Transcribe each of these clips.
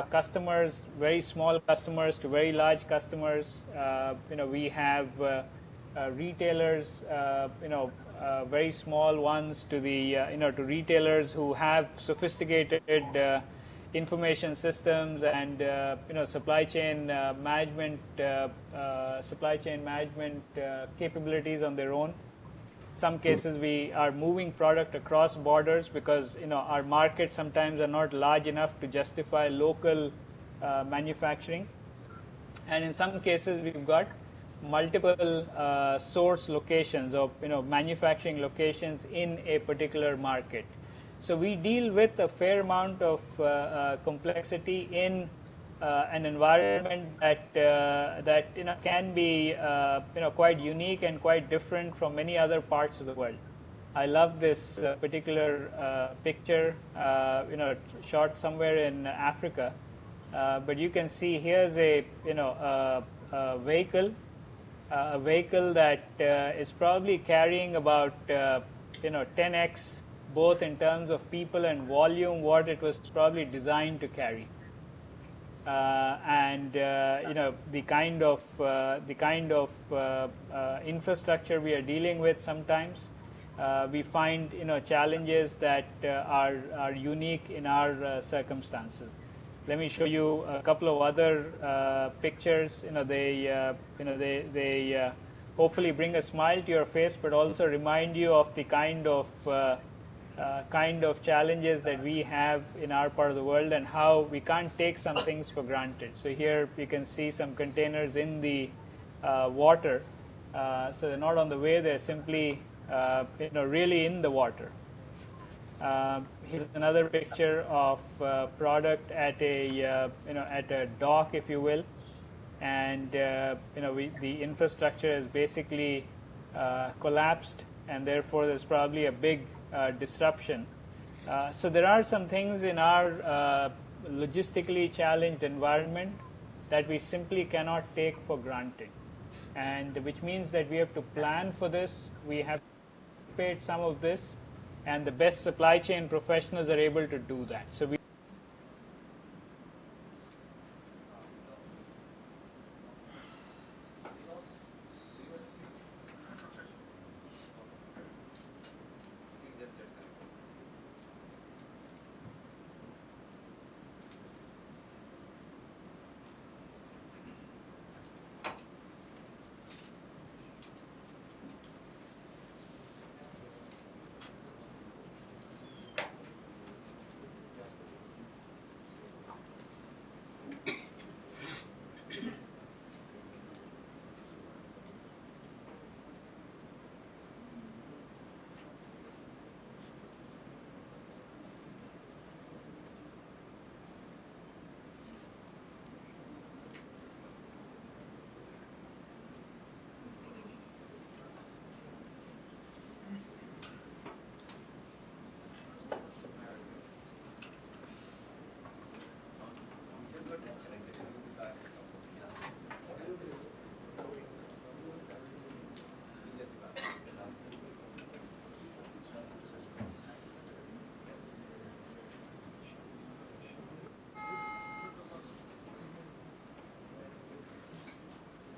customers, very small customers to very large customers. We have retailers, very small ones to the to retailers who have sophisticated information systems and supply chain management capabilities on their own. Some cases we are moving product across borders because our markets sometimes are not large enough to justify local manufacturing, and in some cases we've got multiple source locations or manufacturing locations in a particular market. So we deal with a fair amount of complexity in an environment that can be quite unique and quite different from many other parts of the world. I love this particular picture, shot somewhere in Africa, but you can see here's a vehicle that is probably carrying about 10x both in terms of people and volume what it was probably designed to carry. And the kind of infrastructure we are dealing with sometimes, we find challenges that are unique in our circumstances. Let me show you a couple of other pictures. They hopefully bring a smile to your face, but also remind you of the kind of challenges that we have in our part of the world and how we can't take some things for granted. So here you can see some containers in the water. So they're not on the way; they're simply really in the water. Here's another picture of product at a at a dock, if you will, and the infrastructure is basically collapsed, and therefore there's probably a big disruption. So there are some things in our logistically challenged environment that we simply cannot take for granted, and which means that we have to plan for this. We have to anticipate some of this, and the best supply chain professionals are able to do that. So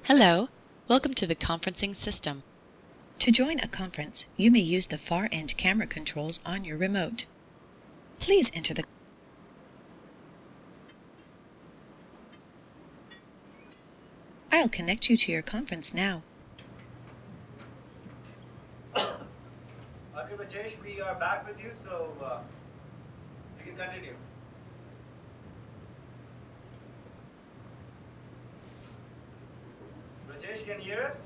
Hello, welcome to the conferencing system. To join a conference, you may use the far end camera controls on your remote. Please enter the I'll connect you to your conference now. Okay, Rajesh, we are back with you, so you can continue. Rajesh, can you hear us?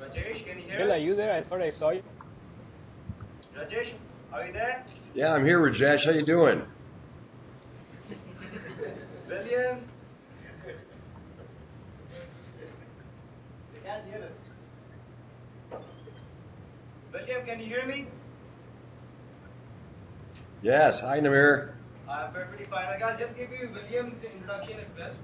Rajesh, can you hear Bill, us? are you there? I thought I saw you. Rajesh, are you there? Yeah, I'm here, Rajesh. How you doing? William? They can't hear us. William, can you hear me? Yes. Hi, Namir. I'm perfectly fine. I'll just give you William's introduction as best.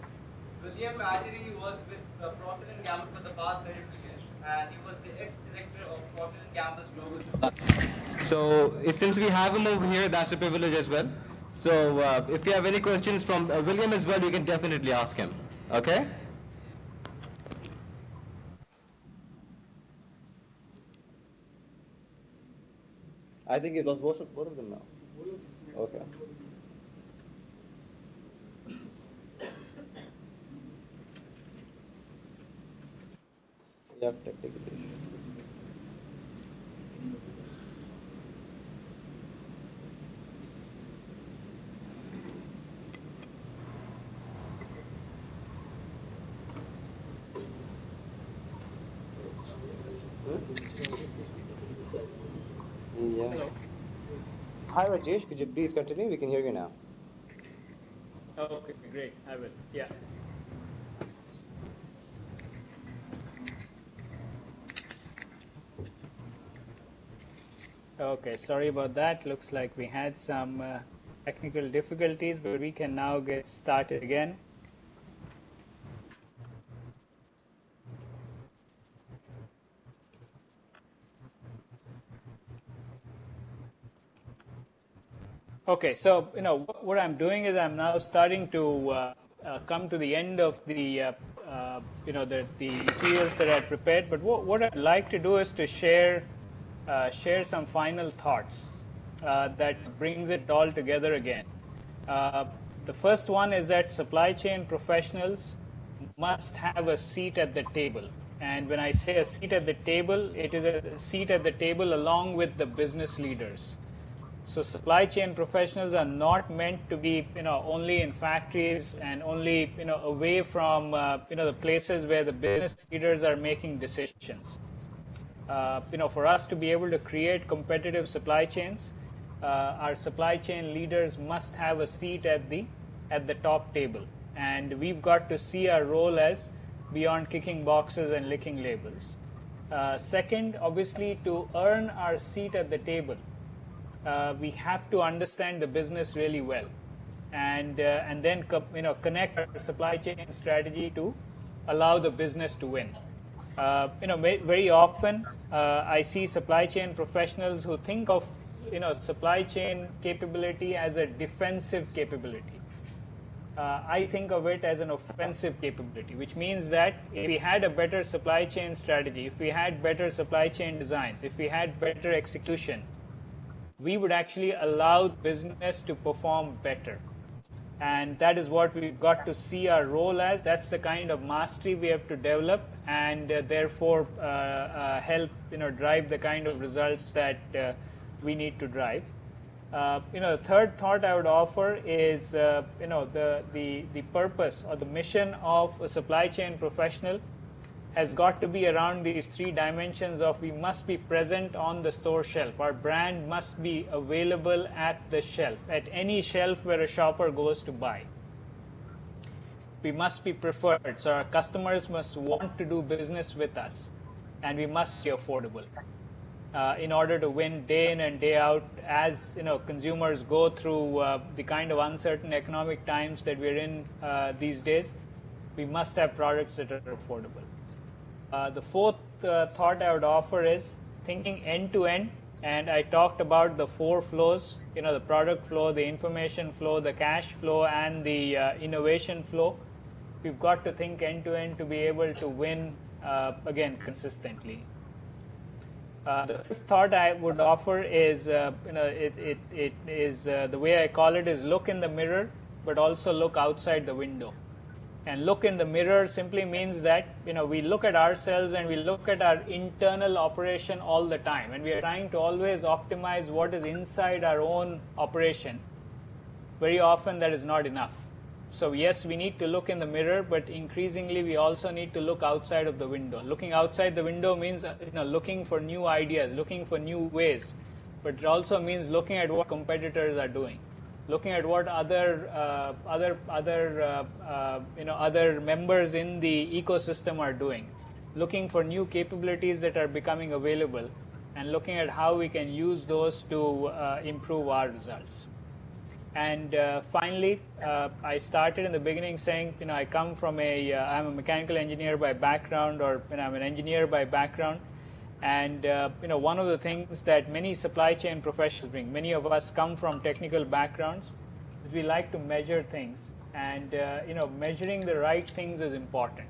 William actually was with Procter and Gamble for the past 32 years, and he was the ex-director of Procter and Gamble's global supply. So since we have him over here, that's a privilege as well. So if you have any questions from William as well, you can definitely ask him. Okay? I think it was both of them now. Okay. We have technical issue. Yeah. Hello. Hi Rajesh, could you please continue? We can hear you now. Okay, great. I will. Yeah. Okay, sorry about that. Looks like we had some technical difficulties, but we can now get started again. Okay, so what I'm doing is I'm now starting to come to the end of the the materials that I prepared. But what I'd like to do is to share some final thoughts that brings it all together again. Uh, the first one is that supply chain professionals must have a seat at the table. And when I say a seat at the table, it is a seat at the table along with the business leaders. So supply chain professionals are not meant to be, only in factories and only, away from, the places where the business leaders are making decisions. For us to be able to create competitive supply chains, our supply chain leaders must have a seat at the top table, and we've got to see our role as beyond kicking boxes and licking labels. Second, obviously, to earn our seat at the table, we have to understand the business really well, and then connect our supply chain strategy to allow the business to win. Very often I see supply chain professionals who think of supply chain capability as a defensive capability. I think of it as an offensive capability, which means that if we had a better supply chain strategy, if we had better supply chain designs, if we had better execution, we would actually allow business to perform better. And that is what we've got to see our role as. That's the kind of mastery we have to develop, and therefore help drive the kind of results that we need to drive. The third thought I would offer is the purpose or the mission of a supply chain professional has got to be around these three dimensions of we must be present on the store shelf. Our brand must be available at the shelf, at any shelf where a shopper goes to buy. We must be preferred, so our customers must want to do business with us, and we must be affordable. In order to win day in and day out, as consumers go through the kind of uncertain economic times that we're in these days, we must have products that are affordable. The fourth thought I would offer is thinking end to end, and I talked about the four flows, the product flow, the information flow, the cash flow, and the innovation flow. We've got to think end to end to be able to win again consistently. The fifth thought I would offer is, it is the way I call it is look in the mirror, but also look outside the window. And look in the mirror simply means that we look at ourselves and we look at our internal operation all the time, and we are trying to always optimize what is inside our own operation. Very often that is not enough. So yes, we need to look in the mirror, but increasingly we also need to look outside of the window. Looking outside the window means looking for new ideas, looking for new ways, but it also means looking at what competitors are doing, looking at what other members in the ecosystem are doing, looking for new capabilities that are becoming available, and looking at how we can use those to improve our results. And finally, I started in the beginning saying, I come from I'm a mechanical engineer by background, or I'm an engineer by background. And one of the things that many supply chain professionals bring, many of us come from technical backgrounds, is we like to measure things. And measuring the right things is important.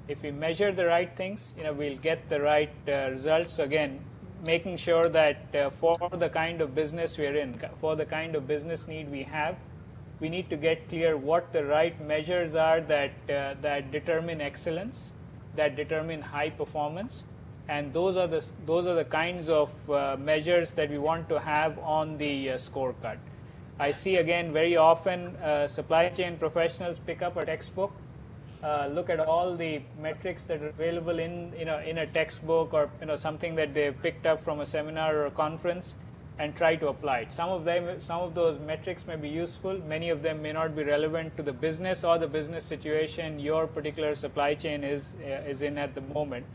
If we measure the right things, we'll get the right results. So again, making sure that for the kind of business we're in, for the kind of business need we have, we need to get clear what the right measures are that determine excellence, that determine high performance, and those are the kinds of measures that we want to have on the scorecard. I see again very often supply chain professionals pick up a textbook, look at all the metrics that are available in a textbook, or something that they've picked up from a seminar or a conference, and try to apply it. Some of those metrics may be useful. Many of them may not be relevant to the business or the business situation your particular supply chain is in at the moment.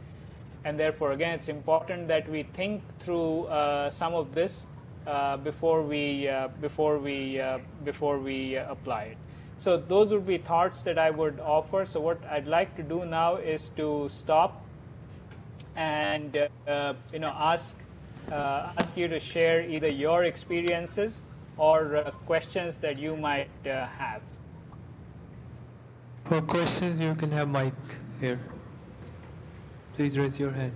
And therefore, again, it's important that we think through some of this before we apply it. So those would be thoughts that I would offer. So what I'd like to do now is to stop and ask you to share either your experiences or questions that you might have. For questions, you can have mic here. Please raise your hand.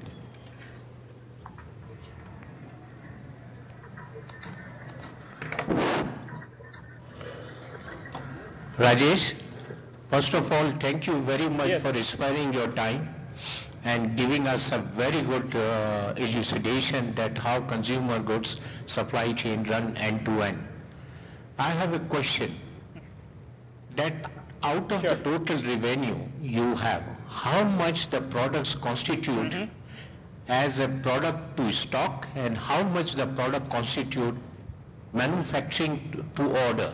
Rajesh, first of all, thank you very much Yes. for sparing your time and giving us a very good elucidation that how consumer goods supply chain run end to end. I have a question that out of Sure. the total revenue you have, how much the products constitute as a product to stock, and how much the product constitute manufacturing to order?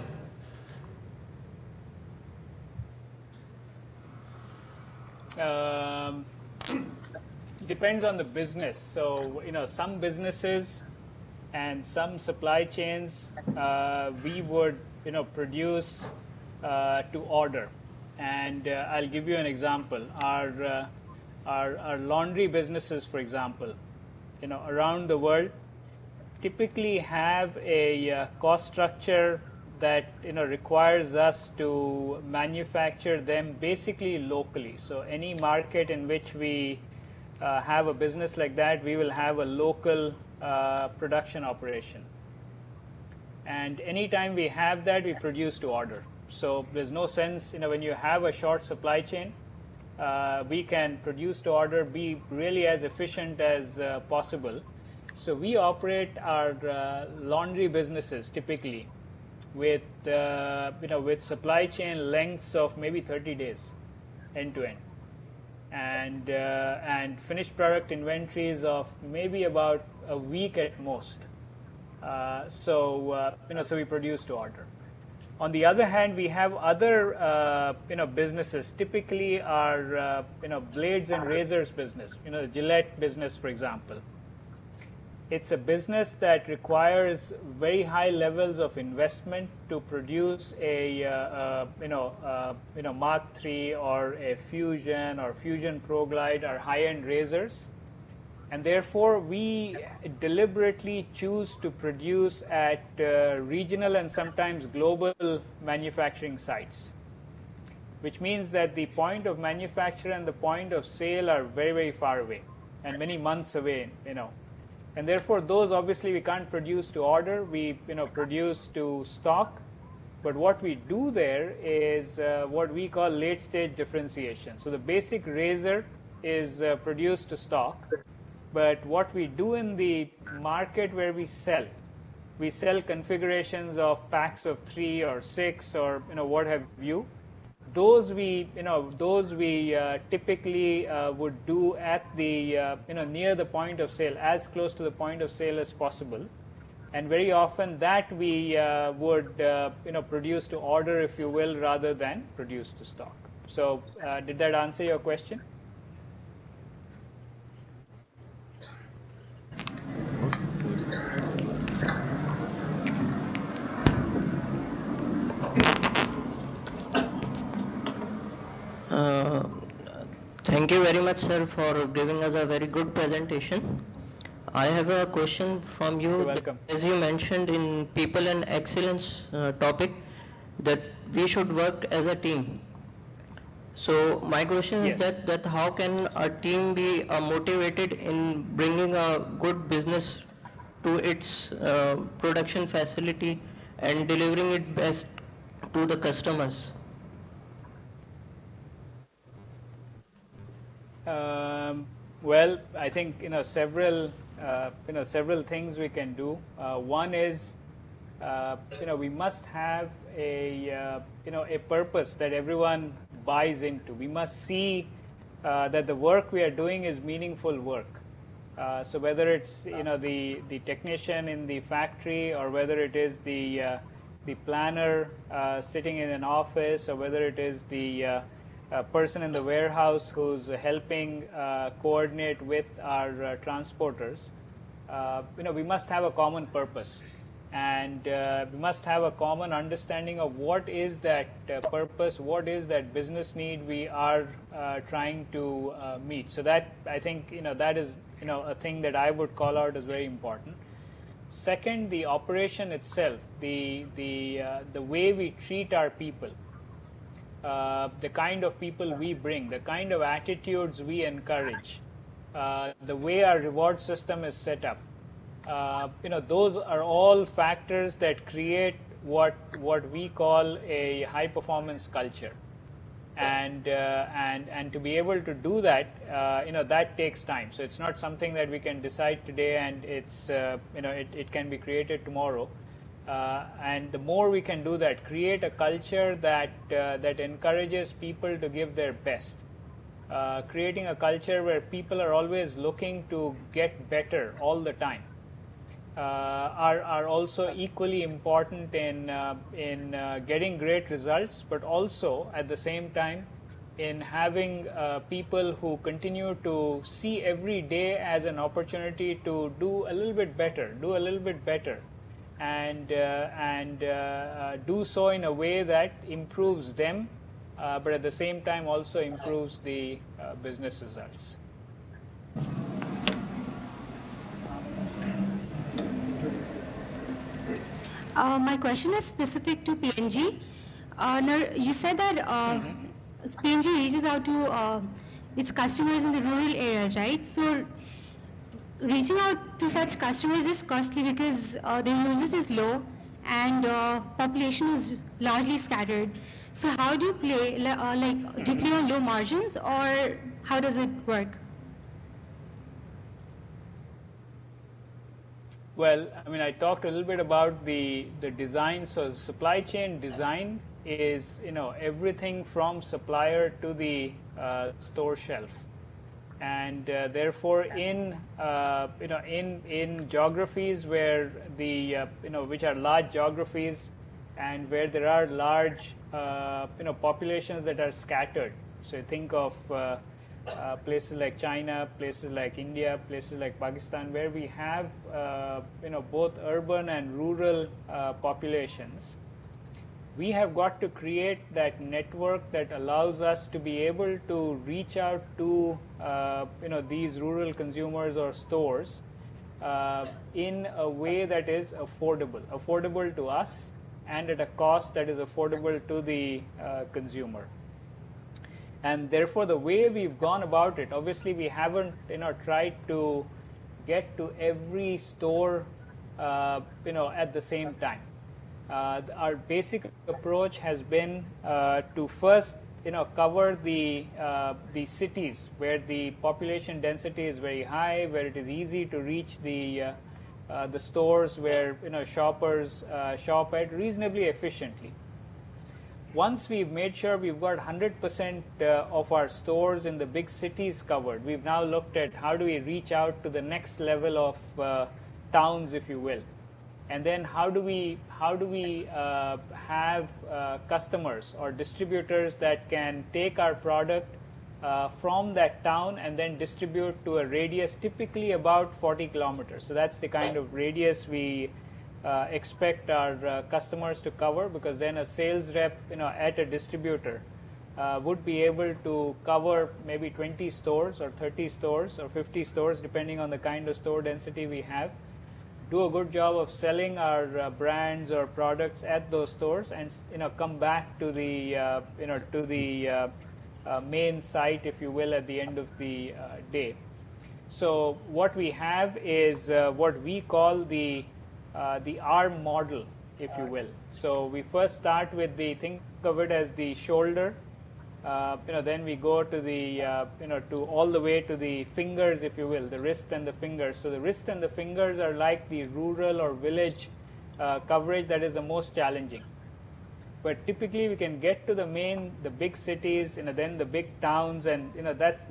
Depends on the business. So some businesses and some supply chains we would produce to order. And I'll give you an example. Our laundry businesses, for example, around the world typically have a cost structure that requires us to manufacture them basically locally. So any market in which we have a business like that, we will have a local production operation. And anytime we have that, we produce to order. So there's no sense, when you have a short supply chain, we can produce to order, be really as efficient as possible. So we operate our laundry businesses typically with with supply chain lengths of maybe 30 days end to end, and finished product inventories of maybe about a week at most. So we produce to order. On the other hand, we have other businesses. Typically, our blades and razors business, the Gillette business, for example. It's a business that requires very high levels of investment to produce a Mark III or a Fusion or Fusion Pro Glide or high-end razors. And therefore, we deliberately choose to produce at regional and sometimes global manufacturing sites, which means that the point of manufacture and the point of sale are very, very far away and many months away, And therefore, those obviously we can't produce to order. We produce to stock. But what we do there is what we call late-stage differentiation. So the basic razor is produced to stock. But what we do in the market where we sell configurations of packs of 3 or 6 or what have you. Those we typically would do at the near the point of sale, as close to the point of sale as possible, and very often that we would produce to order, if you will, rather than produce to stock. So did that answer your question? Thank you very much, sir, for giving us a very good presentation. I have a question from you. You're welcome. As you mentioned in people and excellence topic, that we should work as a team. So my question Yes. is that how can a team be motivated in bringing a good business to its production facility and delivering it best to the customers? Well, I think several several things we can do. One is we must have a purpose that everyone buys into. We must see that the work we are doing is meaningful work. So whether it's the technician in the factory, or whether it is the planner sitting in an office, or whether it is the person in the warehouse who's helping coordinate with our transporters, we must have a common purpose, and we must have a common understanding of what is that purpose, what is that business need we are trying to meet. So that, I think, that is a thing that I would call out as very important. Second, the operation itself, the way we treat our people, the kind of people we bring, the kind of attitudes we encourage, the way our reward system is set up. Those are all factors that create what we call a high performance culture, and to be able to do that, that takes time. So it's not something that we can decide today, and it's it can be created tomorrow. And the more we can do that, create a culture that encourages people to give their best, creating a culture where people are always looking to get better all the time, are also equally important in getting great results, but also at the same time in having people who continue to see every day as an opportunity to do a little bit better, and do so in a way that improves them, but at the same time also improves the business results. My question is specific to PNG. Now, you said that PNG reaches out to its customers in the rural areas, right? So reaching out to such customers is costly because their usage is low and population is largely scattered. So how do you play, do you play on low margins, or how does it work? Well, I mean, I talked a little bit about the design. So supply chain design is everything from supplier to the store shelf, and therefore in in geographies where the which are large geographies, and where there are large populations that are scattered. So you think of places like China, places like India, places like Pakistan, where we have both urban and rural populations. We have got to create that network that allows us to be able to reach out to these rural consumers or stores in a way that is affordable to us, and at a cost that is affordable to the consumer. And therefore, the way we've gone about it, obviously we haven't tried to get to every store at the same time. Our basic approach has been to first cover the cities where the population density is very high, where it is easy to reach the stores where shoppers shop at reasonably efficiently. Once we've made sure we've got 100% of our stores in the big cities covered, we've now looked at how do we reach out to the next level of towns, if you will, and then how do we have customers or distributors that can take our product from that town and then distribute to a radius typically about 40 kilometers. So that's the kind of radius we expect our customers to cover, because then a sales rep at a distributor would be able to cover maybe 20 stores or 30 stores or 50 stores, depending on the kind of store density we have, do a good job of selling our brands or products at those stores, and come back to the main site, if you will, at the end of the day. So what we have is what we call the arm model, if you will. So we first start with think of it as the shoulder. Then we go to the to all the way to the fingers, if you will, the wrist and the fingers. So the wrist and the fingers are like the rural or village coverage that is the most challenging. But typically we can get to the big cities, then the big towns, and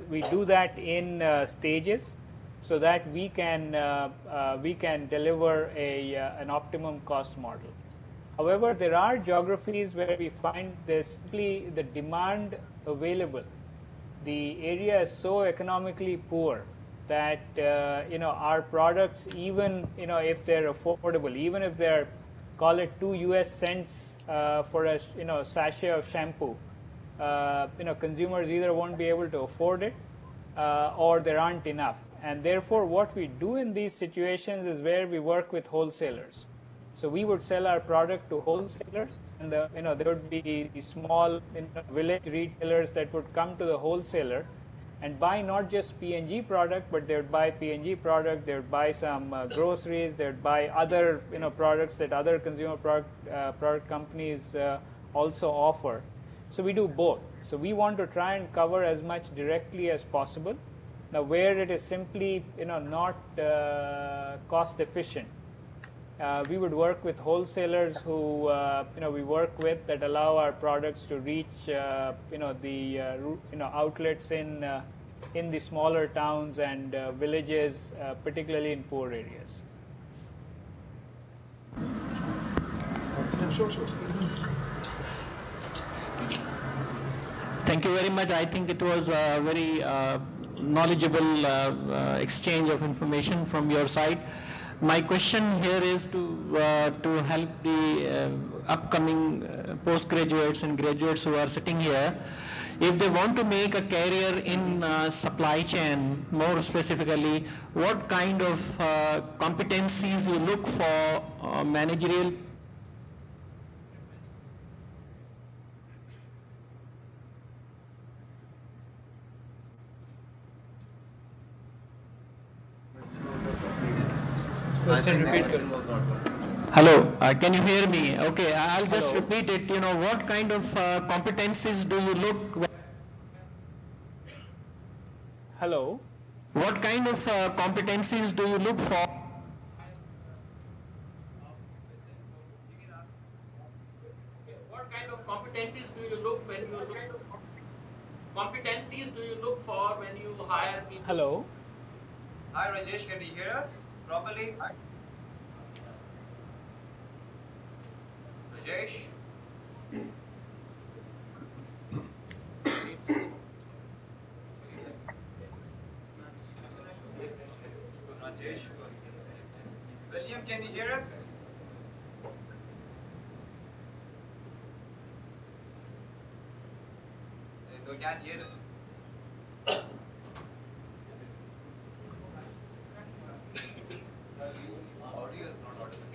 we do that in stages, so that we can deliver an optimum cost model. However, there are geographies where we find there's simply the demand available. The area is so economically poor that our products, even if they're affordable, even if they're, call it 2 US cents for a sachet of shampoo, consumers either won't be able to afford it or there aren't enough. And therefore, what we do in these situations is where we work with wholesalers. So we would sell our product to wholesalers, and there would be small village retailers that would come to the wholesaler and buy not just P&G product, but they would buy P&G product, they would buy some groceries, they would buy other products that other consumer product companies also offer. So we do both. So we want to try and cover as much directly as possible. Now, where it is simply not cost efficient, we would work with wholesalers who we work with that allow our products to reach the outlets in the smaller towns and villages, particularly in poor areas. Thank you very much. I think it was a very knowledgeable exchange of information from your side. My question here is to help the upcoming postgraduates and graduates who are sitting here. If they want to make a career in supply chain, more specifically, what kind of competencies you look for, managerial? Hello, can you hear me? Okay, I'll just repeat it. What kind of competencies do you look? Hello. What kind of competencies do you look for? What kind of competencies do you look when you look? Competencies do you look for when you hire people? Hello. Hi Rajesh, can you hear us properly? Rajesh? Rajesh? William, can you hear us? They can't hear us. Audio is not audible.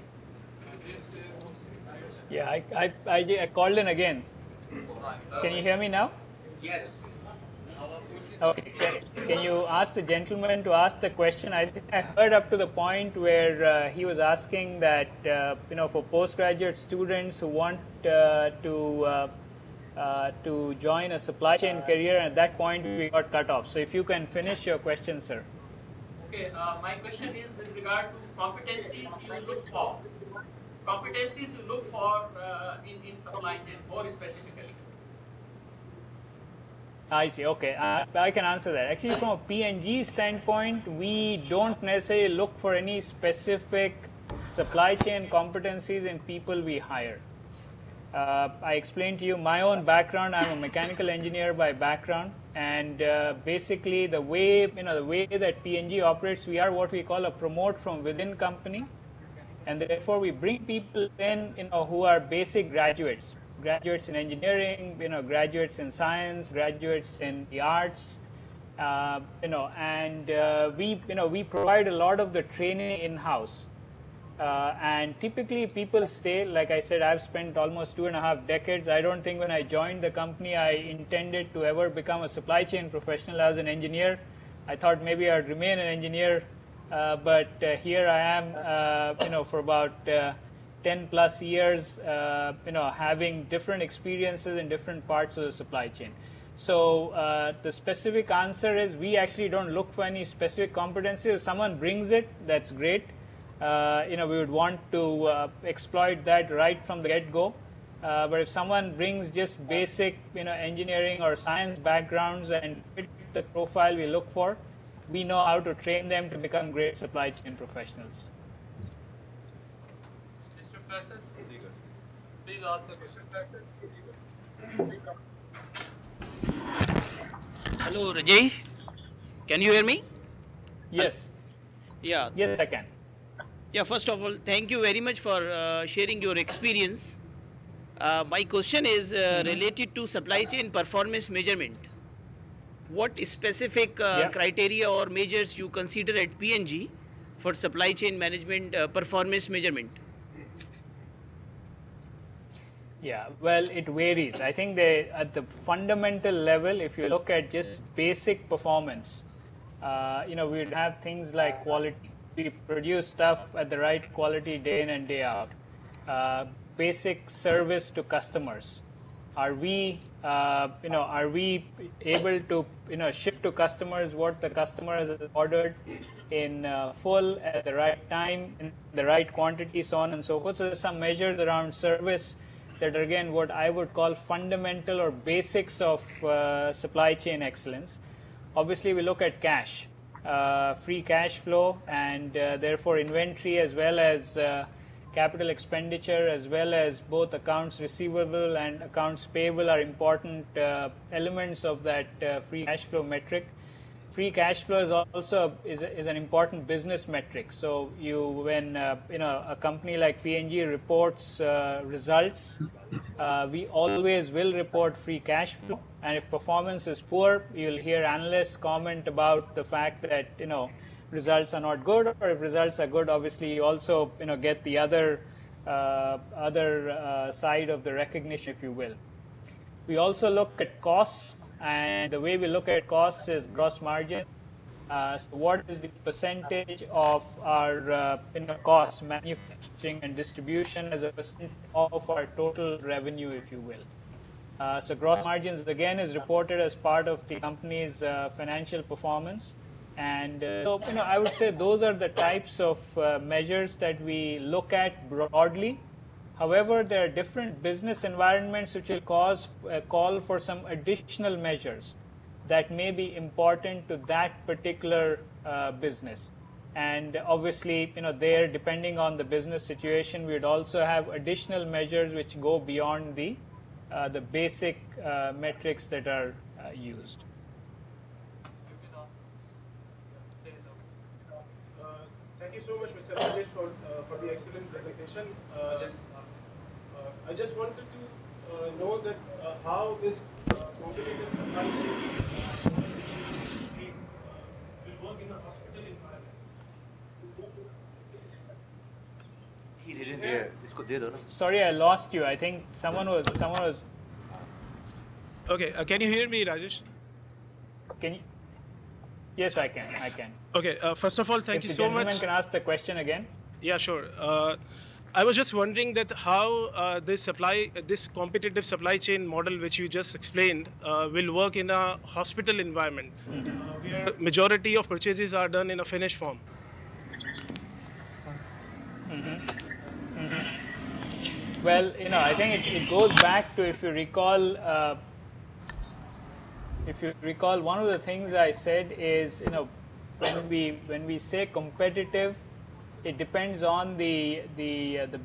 Yeah, I called in again. Can you hear me now? Yes. Okay. Can you ask the gentleman to ask the question? I think I heard up to the point where he was asking that for postgraduate students who want to join a supply chain career. At that point, we got cut off. So if you can finish your question, sir. Okay. My question is with regard to competencies you look for. Competencies you look for in supply chain, more specifically. I see. Okay, I can answer that. Actually, from a P&G standpoint, we don't necessarily look for any specific supply chain competencies in people we hire. I explained to you my own background. I'm a mechanical engineer by background, and basically the way that P&G operates, we are what we call a promote from within company, and therefore we bring people in who are basic graduates. graduates in engineering, graduates in science, graduates in the arts, and we provide a lot of the training in-house. And typically people stay, like I said, I've spent almost 2.5 decades. I don't think when I joined the company I intended to ever become a supply chain professional. I was an engineer. I thought maybe I'd remain an engineer, but here I am, for about 10 plus years, having different experiences in different parts of the supply chain. So the specific answer is we actually don't look for any specific competency. If someone brings it, that's great. We would want to exploit that right from the get-go. But if someone brings just basic, engineering or science backgrounds and fit the profile we look for, we know how to train them to become great supply chain professionals. Mr. Prasad, please ask the question. Hello, Rajesh. Can you hear me? Yes. Yeah. Yes, I can. Yeah, first of all, thank you very much for sharing your experience. My question is related to supply chain performance measurement. What specific criteria or measures you consider at P&G for supply chain management performance measurement? Yeah, well, it varies. I think at the fundamental level, if you look at just basic performance, we'd have things like quality. We produce stuff at the right quality day in and day out. Basic service to customers. Are we able to, ship to customers what the customer has ordered in full at the right time, in the right quantity, so on and so forth. So there's some measures around service that are, again, what I would call fundamental or basics of supply chain excellence. Obviously, we look at cash, free cash flow, and therefore inventory, as well as capital expenditure, as well as both accounts receivable and accounts payable are important elements of that free cash flow metric. Free cash flow is also is an important business metric. So when a company like P&G reports results, we always will report free cash flow. And if performance is poor, you'll hear analysts comment about the fact that results are not good, or if results are good, obviously you also get the other side of the recognition, if you will. We also look at costs, and the way we look at costs is gross margin. So what is the percentage of our costs, manufacturing and distribution, as a percent of our total revenue, if you will. So gross margins, again, is reported as part of the company's financial performance. And so, I would say those are the types of measures that we look at broadly. However, there are different business environments which will call for some additional measures that may be important to that particular business. And obviously, there, depending on the business situation, we would also have additional measures which go beyond the basic metrics that are used. Thank you so much, Mr. Rajesh, for the excellent presentation. I just wanted to know that how this competitive supply chain will work in a hospital environment. He didn't hear. Isko de do na. Sorry, I lost you. I think someone was. Okay, can you hear me, Rajesh? Can you? Yes, I can. Okay, first of all, thank you so much. If the gentleman can ask the question again. Yeah, sure. I was just wondering that how this competitive supply chain model, which you just explained, will work in a hospital environment, where majority of purchases are done in a finished form. Well, I think it goes back to, if you recall, one of the things I said is, when we say competitive, it depends on the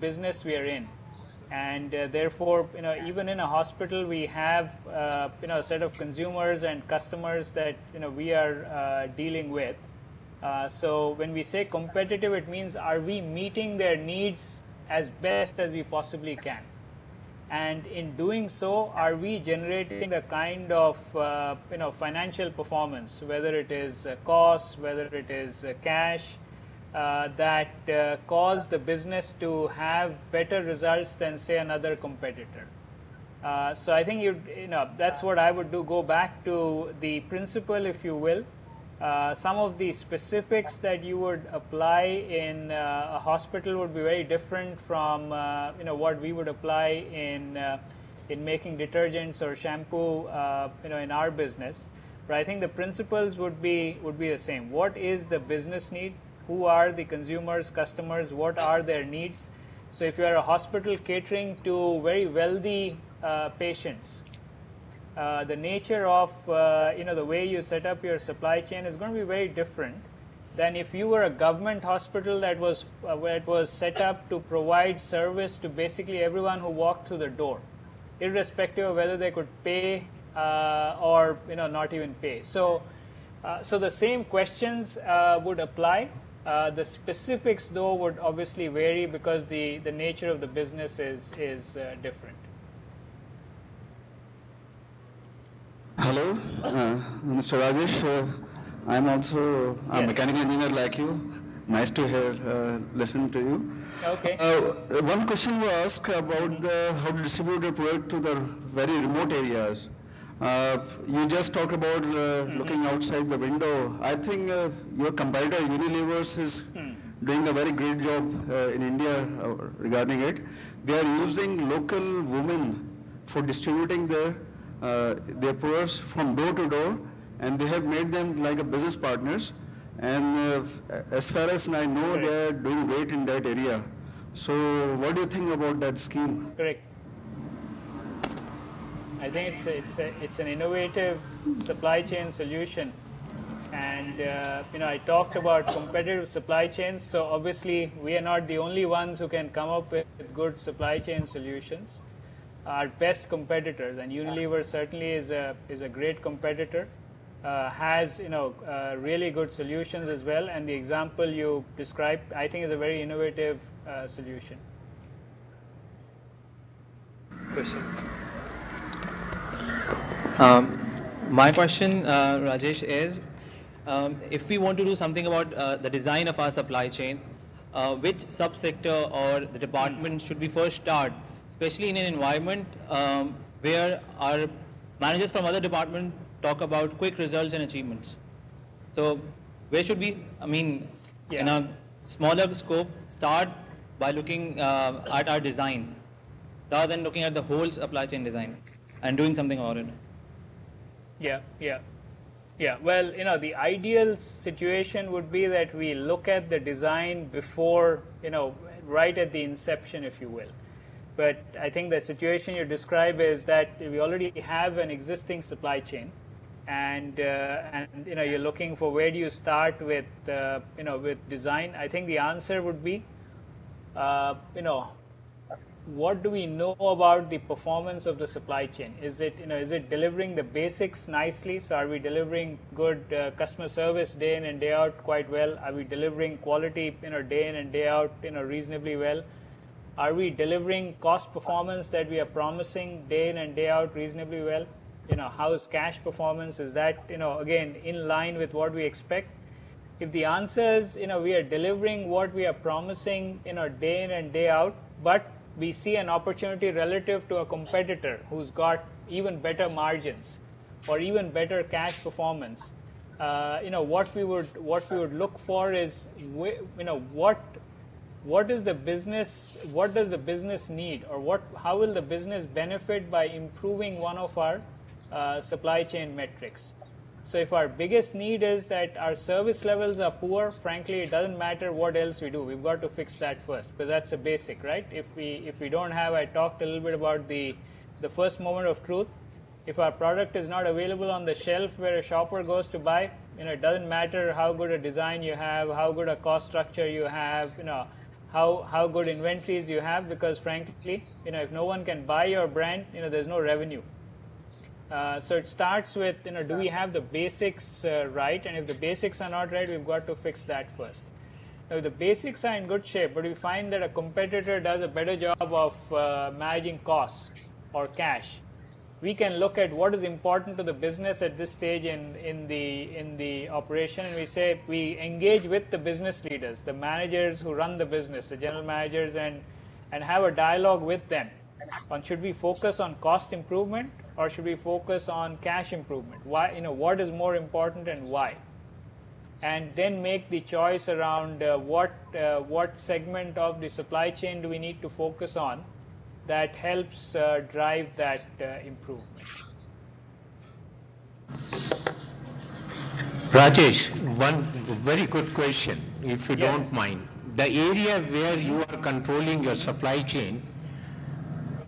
business we are in, and therefore, even in a hospital, we have a set of consumers and customers that we are dealing with. So when we say competitive, it means, are we meeting their needs as best as we possibly can? And in doing so, are we generating the kind of financial performance, whether it is cost, whether it is cash, that cause the business to have better results than, say, another competitor? So I think that's what I would do. Go back to the principle, if you will. Some of the specifics that you would apply in a hospital would be very different from what we would apply in making detergents or shampoo in our business. But I think the principles would be the same. What is the business need? Who are the consumers, customers? What are their needs? So if you are a hospital catering to very wealthy patients, the nature of the way you set up your supply chain is going to be very different than if you were a government hospital that was where it was set up to provide service to basically everyone who walked through the door, irrespective of whether they could pay or not even pay. So the same questions would apply. The specifics, though, would obviously vary because the nature of the business is different. Hello, Mr. Rajesh. I'm also a mechanical engineer like you. Nice to listen to you. Okay. One question was asked about how to distribute the product to the very remote areas. You just talked about looking outside the window. I think your competitor Unilever is doing a very great job in India regarding it. They are using local women for distributing their products from door to door, and they have made them like a business partners. And as far as I know, they are doing great in that area. So, what do you think about that scheme? Correct. I think it's an innovative supply chain solution, and I talked about competitive supply chains. So obviously, we are not the only ones who can come up with good supply chain solutions. Our best competitors, and Unilever certainly is a great competitor, has really good solutions as well. And the example you described, I think, is a very innovative solution. Question. My question, Rajesh, is if we want to do something about the design of our supply chain, which subsector or the department should we first start, especially in an environment where our managers from other departments talk about quick results and achievements? So where should we, in a smaller scope, start by looking at our design rather than looking at the whole supply chain design and doing something about it? Yeah. Well, the ideal situation would be that we look at the design before, right at the inception, if you will. But I think the situation you describe is that we already have an existing supply chain, and you're looking for where do you start with with design. I think the answer would be what do we know about the performance of the supply chain? Is it delivering the basics nicely? So are we delivering good customer service day in and day out quite well? Are we delivering quality day in and day out reasonably well? Are we delivering cost performance that we are promising day in and day out reasonably well? How's cash performance? Is that again in line with what we expect? If the answer is we are delivering what we are promising day in and day out, but we see an opportunity relative to a competitor who's got even better margins or even better cash performance, what we would look for is what does the business need, or how will the business benefit by improving one of our supply chain metrics. So if our biggest need is that our service levels are poor, frankly, it doesn't matter what else we do. We've got to fix that first, because that's a basic, right? If we don't have, I talked a little bit about the first moment of truth. If our product is not available on the shelf where a shopper goes to buy, it doesn't matter how good a design you have, how good a cost structure you have, how good inventories you have, because frankly, if no one can buy your brand, there's no revenue. So it starts with, do we have the basics right? And if the basics are not right, we've got to fix that first. Now, the basics are in good shape, but we find that a competitor does a better job of managing costs or cash. We can look at what is important to the business at this stage in the operation, and we say we engage with the business leaders, the managers who run the business, the general managers, and have a dialogue with them on should we focus on cost improvement or should we focus on cash improvement? Why, what is more important and why? And then make the choice around what segment of the supply chain do we need to focus on that helps drive that improvement. Rajesh, one very good question, if you Yes. don't mind. The area where you are controlling your supply chain,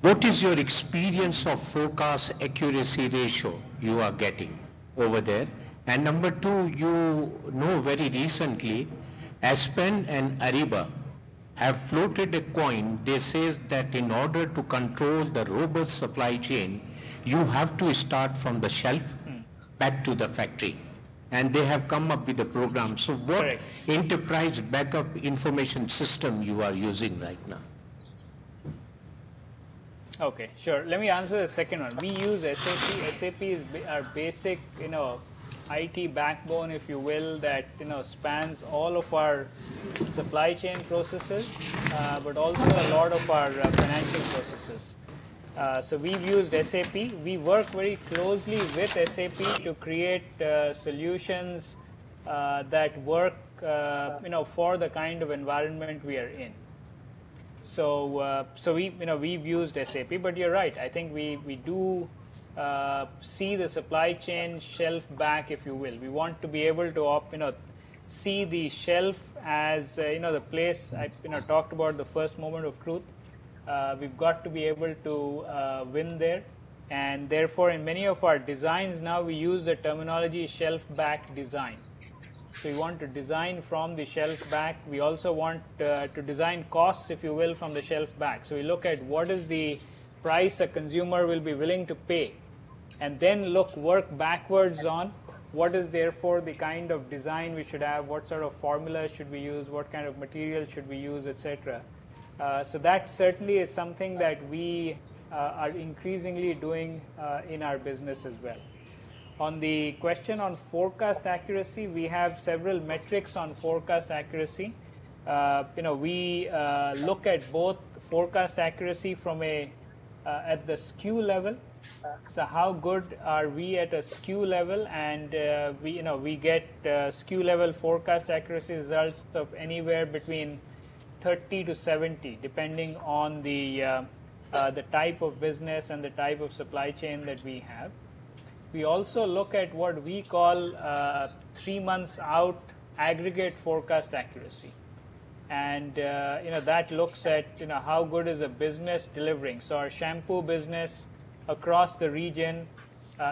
what is your experience of forecast accuracy ratio you are getting over there? And number two, you know very recently, Aspen and Ariba have floated a coin. They says that in order to control the robust supply chain, you have to start from the shelf back to the factory. And they have come up with a program. So what Correct. enterprise backup information system you are using right now? Okay, sure. Let me answer the second one. We use SAP. SAP is our basic, IT backbone, if you will, that spans all of our supply chain processes, but also a lot of our financial processes. So we've used SAP. We work very closely with SAP to create solutions that work, for the kind of environment we are in. So, we've used SAP, but you're right. I think we do see the supply chain shelf back, if you will. We want to be able to, see the shelf as the place. I talked about the first moment of truth. We've got to be able to win there, and therefore, in many of our designs now, we use the terminology shelf back design. So we want to design from the shelf back. We also want to design costs, if you will, from the shelf back. So we look at what is the price a consumer will be willing to pay, and then work backwards on what is therefore the kind of design we should have, what sort of formula should we use, what kind of material should we use, etc. So that certainly is something that we are increasingly doing in our business as well. On the question on forecast accuracy, we have several metrics on forecast accuracy. We look at both forecast accuracy from at the SKU level. So how good are we at a SKU level? And we get SKU level forecast accuracy results of anywhere between 30 to 70, depending on the type of business and the type of supply chain that we have. We also look at what we call 3 months out aggregate forecast accuracy, and that looks at how good is a business delivering. So our shampoo business across the region,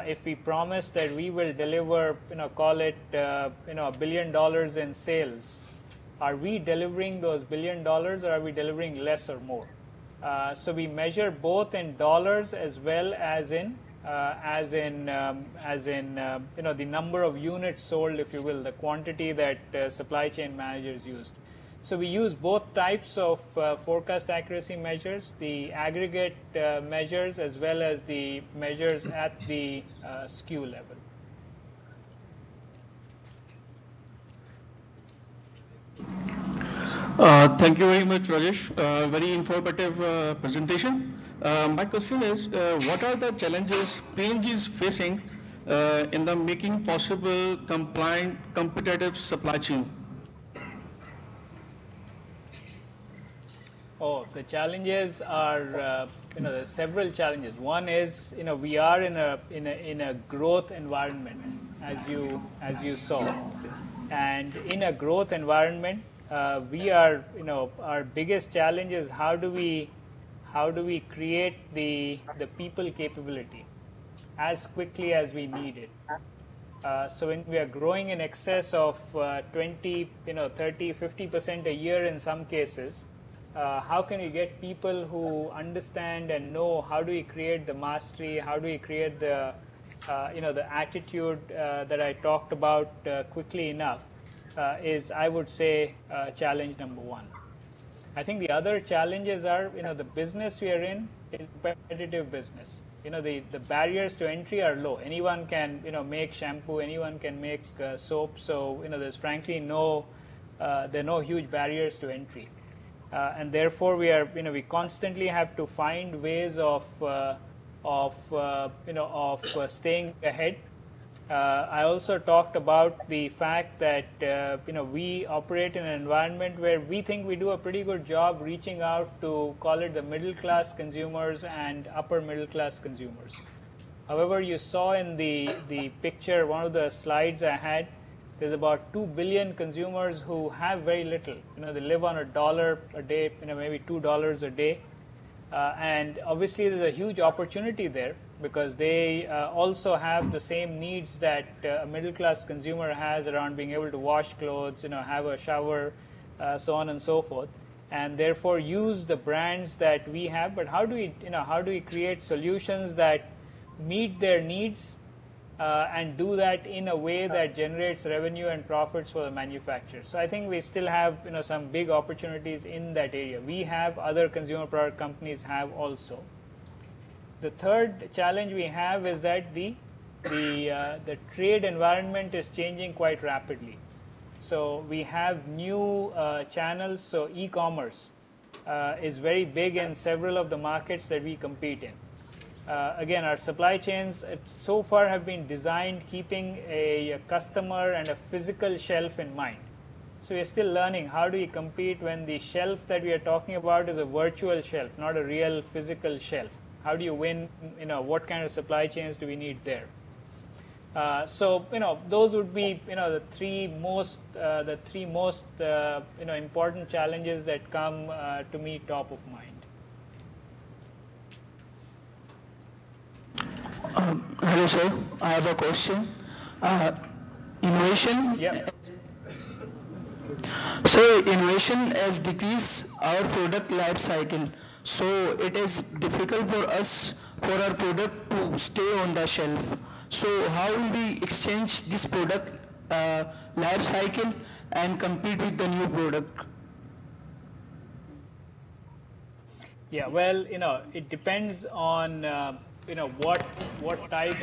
if we promise that we will deliver, call it $1 billion in sales, are we delivering those $1 billion, or are we delivering less or more? So we measure both in dollars as well as in the number of units sold, if you will, the quantity that supply chain managers used. So we use both types of forecast accuracy measures, the aggregate measures as well as the measures at the SKU level. Thank you very much, Rajesh. Very informative presentation. My question is, what are the challenges P&G is facing in the making possible compliant, competitive supply chain? Oh, the challenges are, there's several challenges. One is, we are in a growth environment, as you saw, and in a growth environment, we are, our biggest challenge is how do we create the people capability as quickly as we need it. So when we are growing in excess of 20, 30, 50% a year in some cases, how can we get people who understand and know how do we create the mastery, how do we create the the attitude that I talked about quickly enough is, I would say, challenge number one. I think the other challenges are, the business we are in is competitive business. The barriers to entry are low. Anyone can, make shampoo. Anyone can make soap. So, there's frankly there are no huge barriers to entry. And therefore, we constantly have to find ways of staying ahead. I also talked about the fact that we operate in an environment where we think we do a pretty good job reaching out to, call it, the middle class consumers and upper middle class consumers. However, you saw in the picture, one of the slides I had, there's about 2 billion consumers who have very little. They live on $1 a day, maybe $2 a day. And obviously, there's a huge opportunity there because they also have the same needs that a middle-class consumer has around being able to wash clothes, have a shower, so on and so forth, and therefore use the brands that we have. But how do we create solutions that meet their needs and do that in a way that generates revenue and profits for the manufacturer? So I think we still have some big opportunities in that area. We have, other consumer product companies have also. The third challenge we have is that the trade environment is changing quite rapidly. So we have new channels. So e-commerce is very big in several of the markets that we compete in. Again, our supply chains so far have been designed keeping a customer and a physical shelf in mind. So we're still learning how do we compete when the shelf that we are talking about is a virtual shelf, not a real physical shelf. How do you win? What kind of supply chains do we need there? So those would be the three most important challenges that come to me top of mind. Hello, sir. I have a question. Innovation. Yeah. So innovation has decreased our product life cycle. So it is difficult for us, for our product to stay on the shelf. So how will we exchange this product life cycle and compete with the new product? Yeah, well, it depends on what type